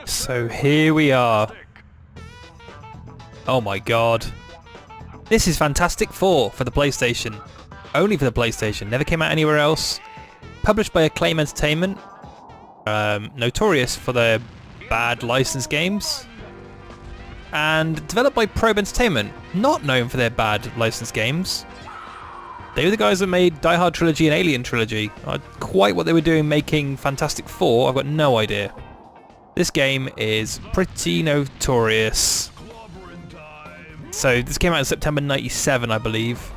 So here we are. Oh my god. This is Fantastic Four for the PlayStation. Only for the PlayStation. Never came out anywhere else. Published by Acclaim Entertainment. Notorious for their bad licensed games. And developed by Probe Entertainment. Not known for their bad licensed games. They were the guys that made Die Hard Trilogy and Alien Trilogy. Quite what they were doing making Fantastic Four, I've got no idea. This game is pretty notorious. So this came out in September 97, I believe.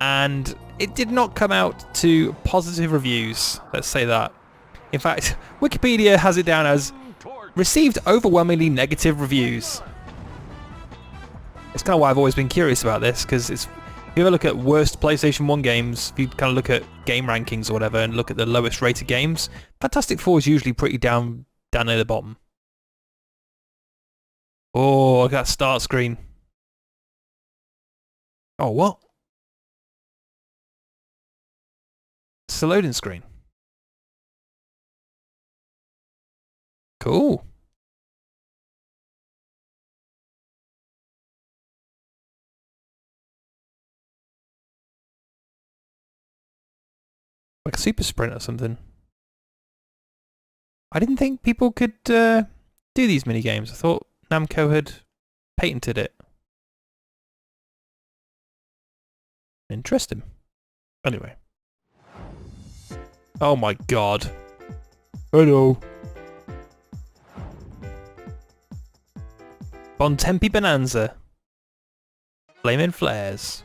And it did not come out to positive reviews, let's say that. In fact, Wikipedia has it down as received overwhelmingly negative reviews. It's kind of why I've always been curious about this, because if you ever look at worst PlayStation 1 games, if you kind of look at game rankings or whatever and look at the lowest rated games, Fantastic Four is usually pretty down near the bottom. Oh, look at that start screen. Oh, what? It's a loading screen. Cool. Like a super sprint or something. I didn't think people could do these mini games. I thought Namco had patented it. Interesting. Anyway. Oh my god. Hello. Bontempi Bonanza. Flaming Flares.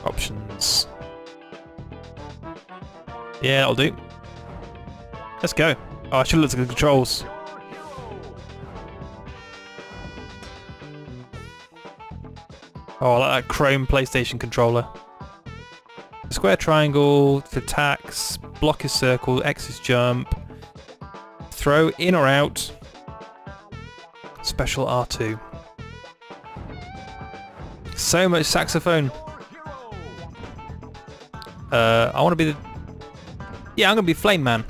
Options. Yeah, that'll do. Let's go. Oh, I should look at the controls. Oh, I like that chrome PlayStation controller. Square triangle for attacks, block is circle, X is jump, throw in or out, special R2. So much saxophone. I want to be the... Yeah, I'm going to be Flame Man.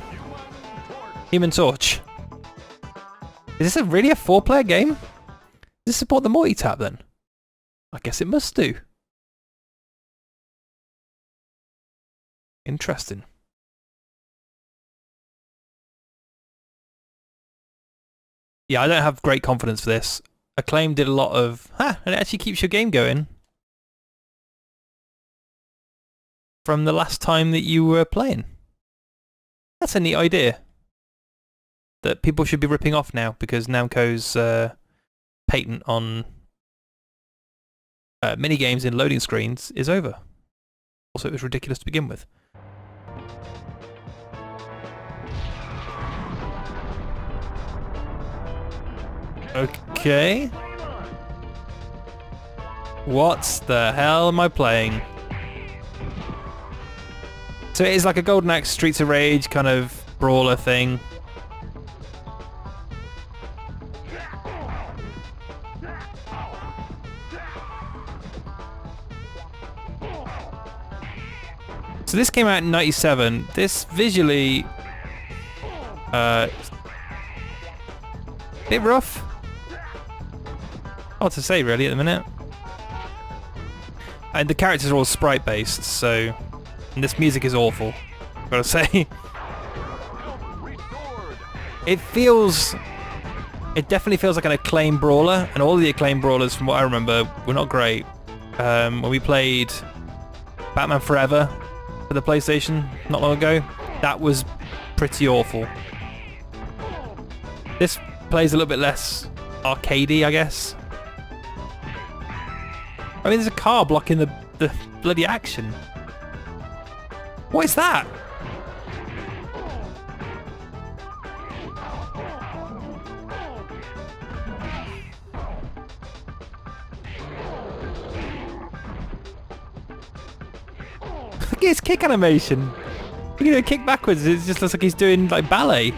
Human Torch. Is this really a 4-player game? Does this support the multi-tap then? I guess it must do. Interesting. Yeah, I don't have great confidence for this. Acclaim did a lot of... and it actually keeps your game going. From the last time that you were playing. That's a neat idea. That people should be ripping off now because Namco's patent on minigames in loading screens is over. Also, it was ridiculous to begin with. Okay. What the hell am I playing? So it is like a Golden Axe Streets of Rage kind of brawler thing. So this came out in 97. This visually... a bit rough. Hard to say really at the minute. And the characters are all sprite based, so... And this music is awful, I've got to say. It definitely feels like an Acclaim brawler, and all the Acclaim brawlers, from what I remember, were not great. When we played Batman Forever for the PlayStation not long ago, that was pretty awful. This plays a little bit less arcadey, I guess. I mean, there's a car blocking the bloody action. What is that? Look at his kick animation. Look at him kick backwards. It just looks like he's doing like ballet.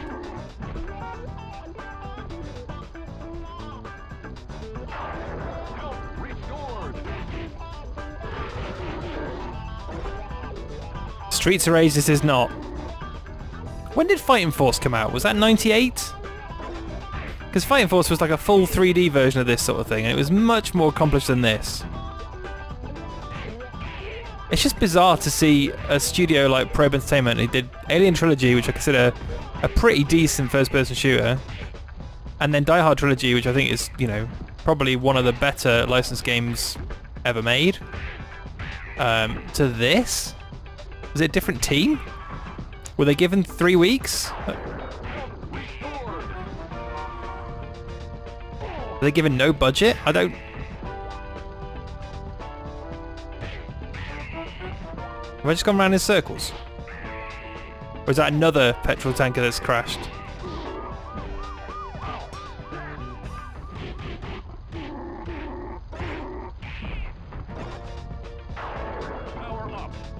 Streets of Rage, this is not. When did Fighting Force come out? Was that 98? Because Fighting Force was like a full 3D version of this sort of thing, and it was much more accomplished than this. It's just bizarre to see a studio like Probe Entertainment who did Alien Trilogy, which I consider a pretty decent first-person shooter, and then Die Hard Trilogy, which I think is, you know, probably one of the better licensed games ever made, to this? Was it a different team? Were they given 3 weeks? Were they given no budget? I don't... Have I just gone around in circles? Or is that another petrol tanker that's crashed?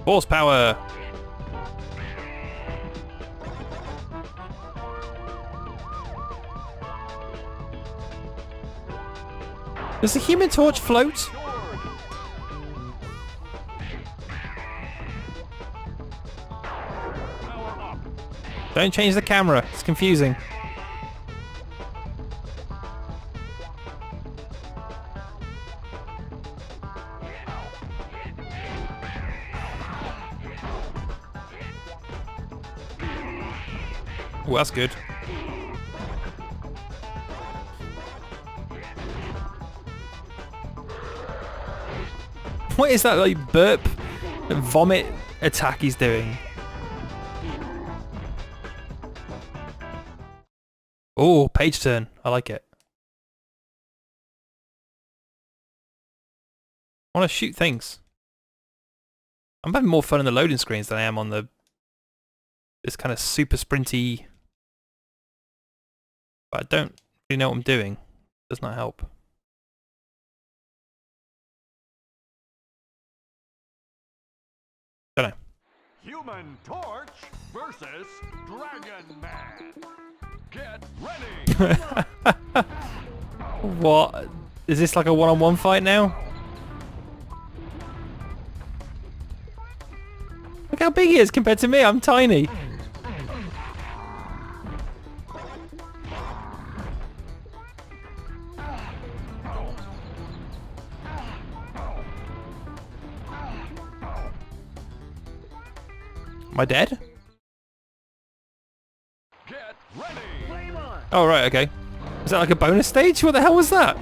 Horsepower! Does the Human Torch float? Don't change the camera, it's confusing. Oh, that's good. What is that, like, burp vomit attack he's doing? Oh, page turn. I like it. I want to shoot things. I'm having more fun in the loading screens than I am on this kind of super sprinty. But I don't really know what I'm doing. Does not help. Don't know. Human Torch versus Dragon Man. Get ready. What? Is this like a one-on-one fight now? Look how big he is compared to me. I'm tiny. Am I dead? Get ready. Oh, right, okay. Is that like a bonus stage? What the hell was that?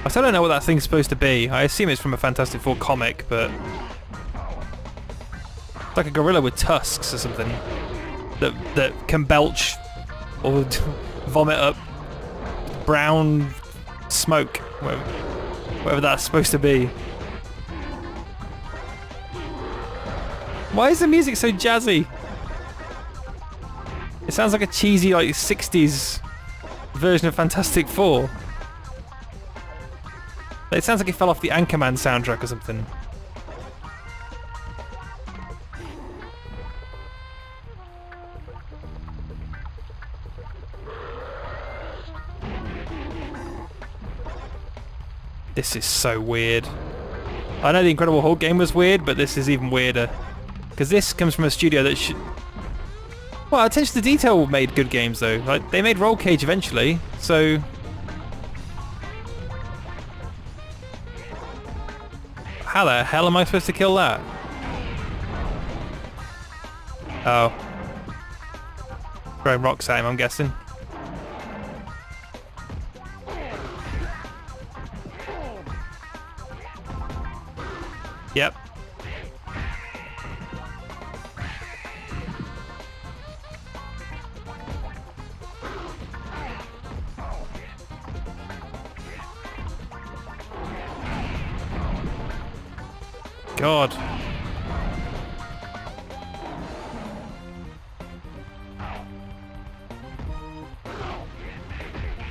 I still don't know what that thing's supposed to be. I assume it's from a Fantastic Four comic, but... It's like a gorilla with tusks or something. That can belch or vomit up brown smoke, whatever that's supposed to be. Why is the music so jazzy? It sounds like a cheesy, like, 60s version of Fantastic Four. It sounds like it fell off the Anchorman soundtrack or something. This is so weird. I know the Incredible Hulk game was weird, but this is even weirder. Because this comes from a studio that should... Well, attention to detail made good games though. Like, they made Roll Cage eventually, so... How the hell am I supposed to kill that? Oh. Throwing rocks at him, I'm guessing. Yep. God.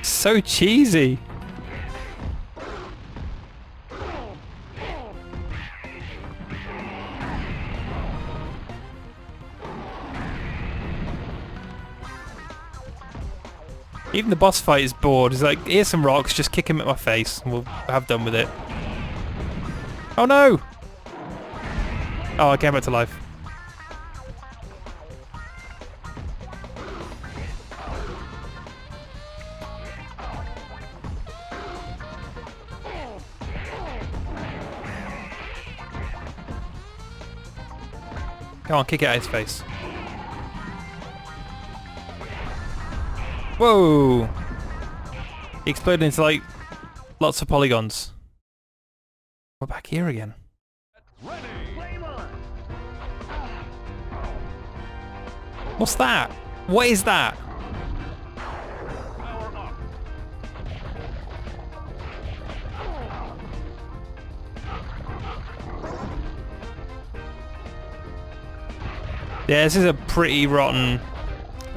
So cheesy. Even the boss fight is bored. He's like, here's some rocks, just kick him at my face, and we'll have done with it. Oh no! Oh, I came back to life. Come on, kick it at his face. Whoa! He exploded into like lots of polygons. We're back here again. What's that? What is that? Yeah, this is a pretty rotten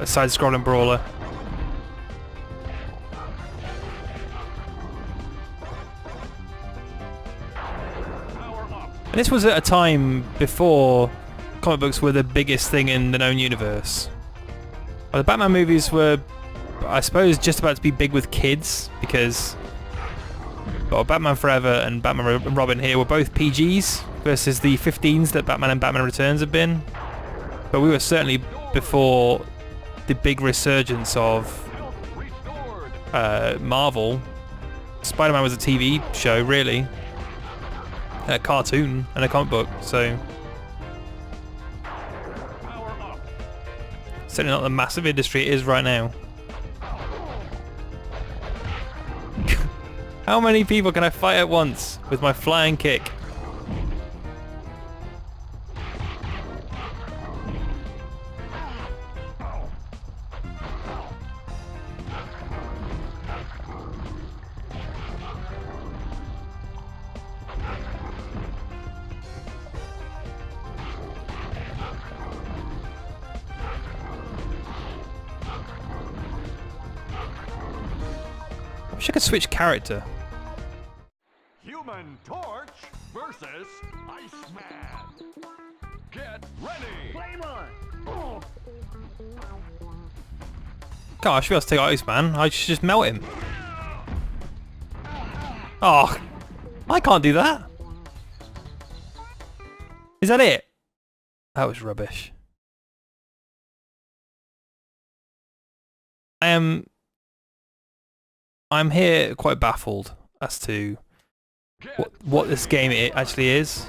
side-scrolling brawler. And this was at a time before comic books were the biggest thing in the known universe. Well, the Batman movies were, I suppose, just about to be big with kids because Batman Forever and Batman and Robin here were both PGs versus the 15s that Batman and Batman Returns have been. But we were certainly before the big resurgence of Marvel. Spider-Man was a TV show, really. A cartoon and a comic book, so certainly not the massive industry it is right now. How many people can I fight at once with my flying kick? I wish I could switch character. Human Torch versus Iceman. Get ready. Flame on. God, I should be able to take Iceman. I should just melt him. Oh, I can't do that. Is that it? That was rubbish. I'm here quite baffled as to what this game actually is.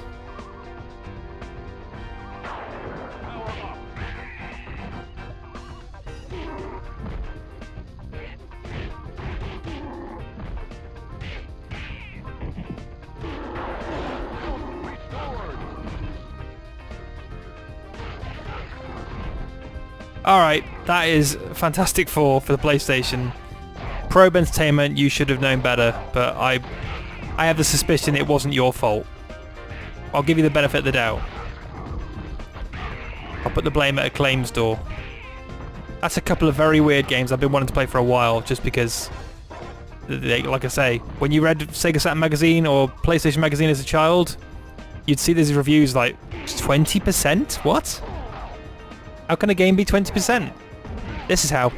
Alright, that is Fantastic Four for the PlayStation. Probe Entertainment, you should have known better, but I have the suspicion it wasn't your fault. I'll give you the benefit of the doubt. I'll put the blame at Acclaim's door. That's a couple of very weird games I've been wanting to play for a while, just because, like I say, when you read Sega Saturn magazine or PlayStation magazine as a child, you'd see these reviews like, 20%? What? How can a game be 20%? This is how.